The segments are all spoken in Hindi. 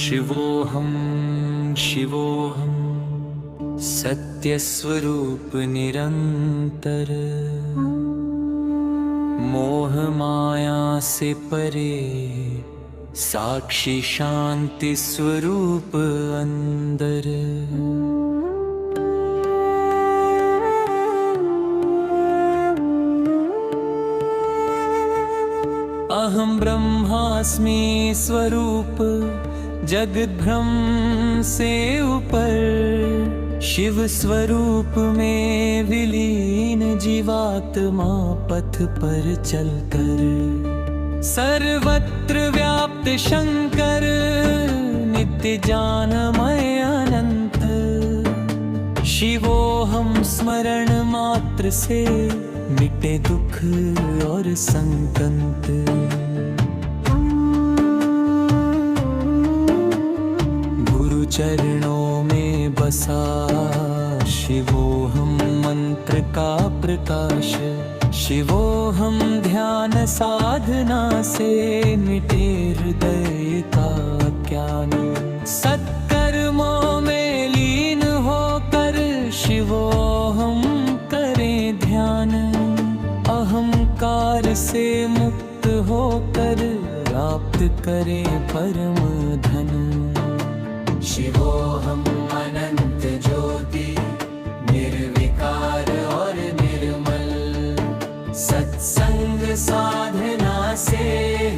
शिवोऽहं शिवोऽहं सत्यस्वरूप निरंतर, मोह माया से परे साक्षी शांति स्वरूप अंदर। अहम ब्रह्मास्मि स्वरूप जगत भ्रम से ऊपर, शिव स्वरूप में विलीन जीवात्मा पथ पर चलकर, सर्वत्र व्याप्त शंकर नित्य ज्ञानमय अनंत। शिवोऽहं स्मरण मात्र से मिटे दुख और संकंत। गुरु चरणों में बसा शिवोऽहं मंत्र का प्रकाश, शिवोऽहं ध्यान साधना से मिटे हृदय का ज्ञान। सत्कर्मों में लीन होकर शिवोऽहं करें ध्यान, अहंकार से मुक्त होकर प्राप्त करें परम धन। शिवोऽहं अनंत ज्योति निर्विकार और निर्मल, सत्संग साधना से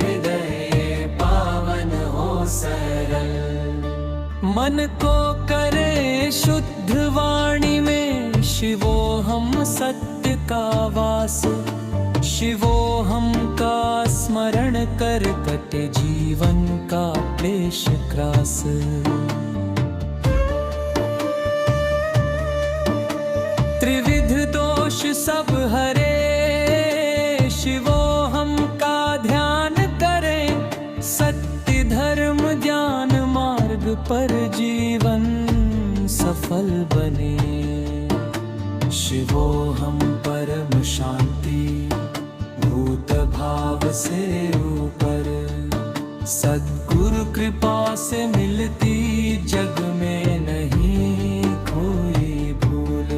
हृदय पावन हो सरल। मन को करे शुद्ध वाणी में शिवोऽहं सत्य का वास, शिवोऽहं का स्मरण कर कटे जीवन का क्लेश ग्रास। त्रिविध दोष सब हरे शिवोऽहं का ध्यान करें, सत्य धर्म ज्ञान मार्ग पर जीवन सफल बने। शिवोऽहं परम शांति भूत भाव से ऊपर, सद्गुरु कृपा से मिलती जग में नहीं कोई भूल।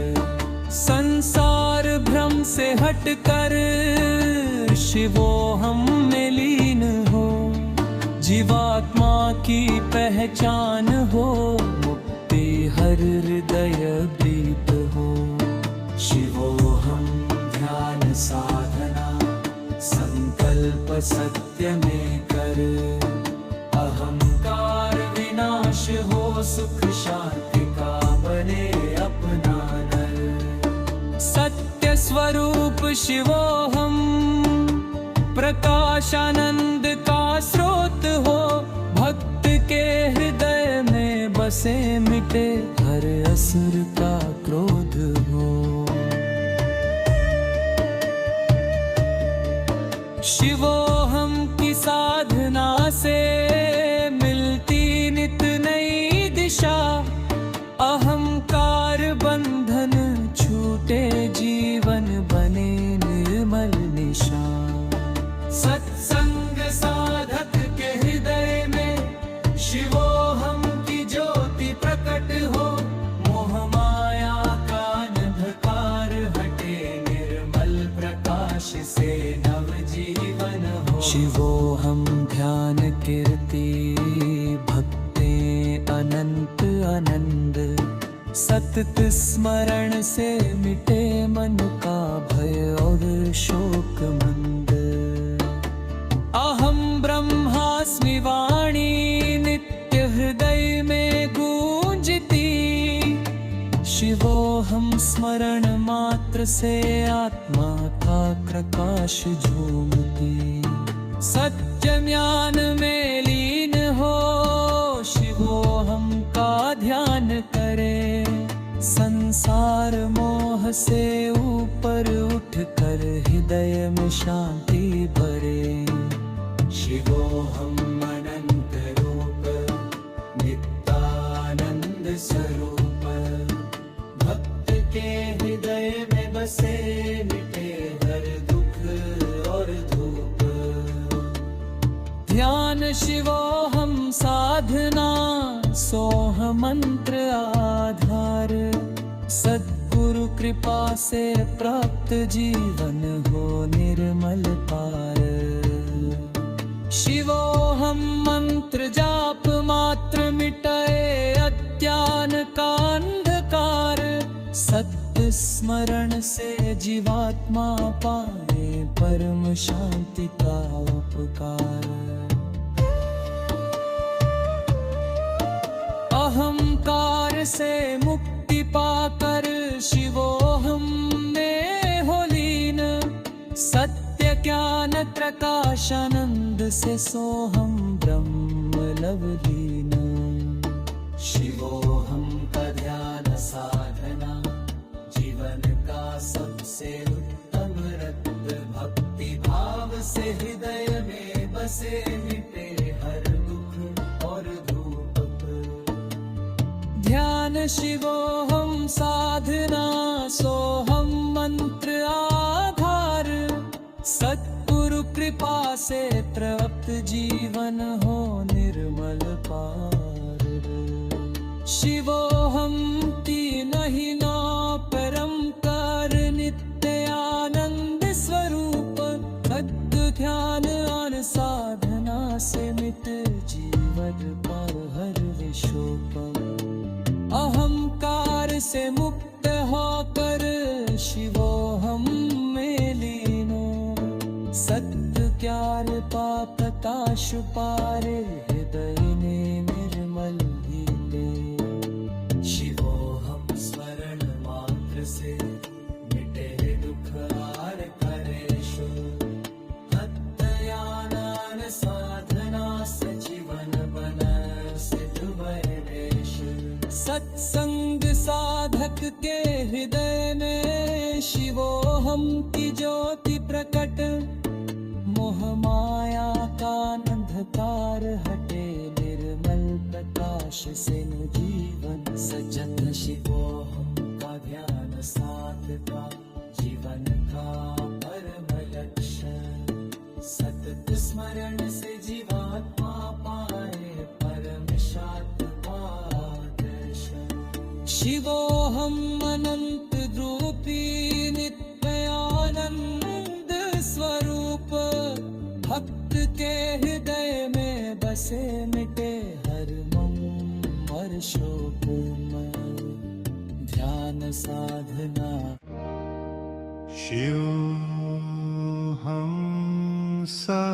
संसार भ्रम से हटकर शिवोऽहं में लीन हो, जीवात्मा की पहचान हो, मुक्ति हर हृदय दीप हो। शिवोऽहं ध्यान साधना संकल्प सत्य में कर, अहंकार विनाश हो, सुख शांति का बने अपना नर। सत्य स्वरूप शिवोऽहं प्रकाश आनंद का स्रोत हो, भक्त के हृदय में बसे मिटे हर असुर का क्रोध हो। शिवोऽहं की साधना से मिलती नित नई दिशा, अहंकार बंधन छूटे जीवन बने निर्मल निशा। सत्संग साधक के हृदय में शिवोऽहं की ज्योति प्रकट हो, मोह माया का अंधकार हटे, निर्मल प्रकाश से नव जीवन हो। शिवोऽहं ध्यान कीर्ति भक्ते अनंत आनंद, सतत स्मरण से मिटे मन का भय और शोक मंद। अहम ब्रह्मास्मि वाणी नित्य हृदय में गूंजती, शिवोऽहं स्मरण मात्र से आत्मा का प्रकाश झूमती। सत्य ज्ञान में लीन हो शिवोऽहं का ध्यान करे, संसार मोह से ऊपर उठकर हृदय में शांति भरे। शिवोऽहं अनंत रूप नित्यानंद स्वरूप, भक्त के हृदय में बसे मिटे हर दुख और धूप। ध्यान शिवोऽहं साधना सोह मंत्र आधार, सद्गुरु कृपा से प्राप्त जीवन हो निर्मल पार। शिवोहम मंत्र जाप मात्र मिटाए अज्ञान का अंधकार, सत्य स्मरण से जीवात्मा पाए परम शांति का उपकार। अहंकार से मुक्ति पाकर शिवोहम में हो लीन, सत्य ज्ञान प्रकाशानंद से सोहम ब्रह्म लवलीन। शिवोहम का ध्यान साधना जीवन का सबसे उत्तम रत्न, भक्ति भाव से हृदय में बसे मिटे हर दुख और धूप। ध्यान शिवोहम साधना सोहम मंत्र आधार, सद्गुरु कृपा से प्राप्त जीवन हो निर्मल पार। शिवोहम तीन ही नौ परंकार नित्य आनंद स्वरूप, सद् ध्यान और साधना से मिट जीवन पर हर विशोक। अहंकार से मुक्त होकर शिवोहम में लीन, सत्य ज्ञान पाप प्रकाश पारे हृदय ने निर्मल हीते। शिवोहम स्मरण मात्र से मिटे दुख हार करेश, तत्यानन साधना से जीवन बना सिद्ध वैदेश। सत्संग साधक के हृदय में शिवोहम की ज्योति प्रकट, मोह माया का अंधकार हटे निर्मल प्रकाश से जीवन सजत। शिवोहम का ध्यान साधका जीवन का परम लक्ष्य, सतत स्मरण से जीवात्मा पाए परम शांति आदर्श। शिवोहम अनंत रूपी नित्य आनंद स्वरूप, भक्त के हृदय में बसे मिटे हर मम और शोक। ध्यान साधना शिवोहम सा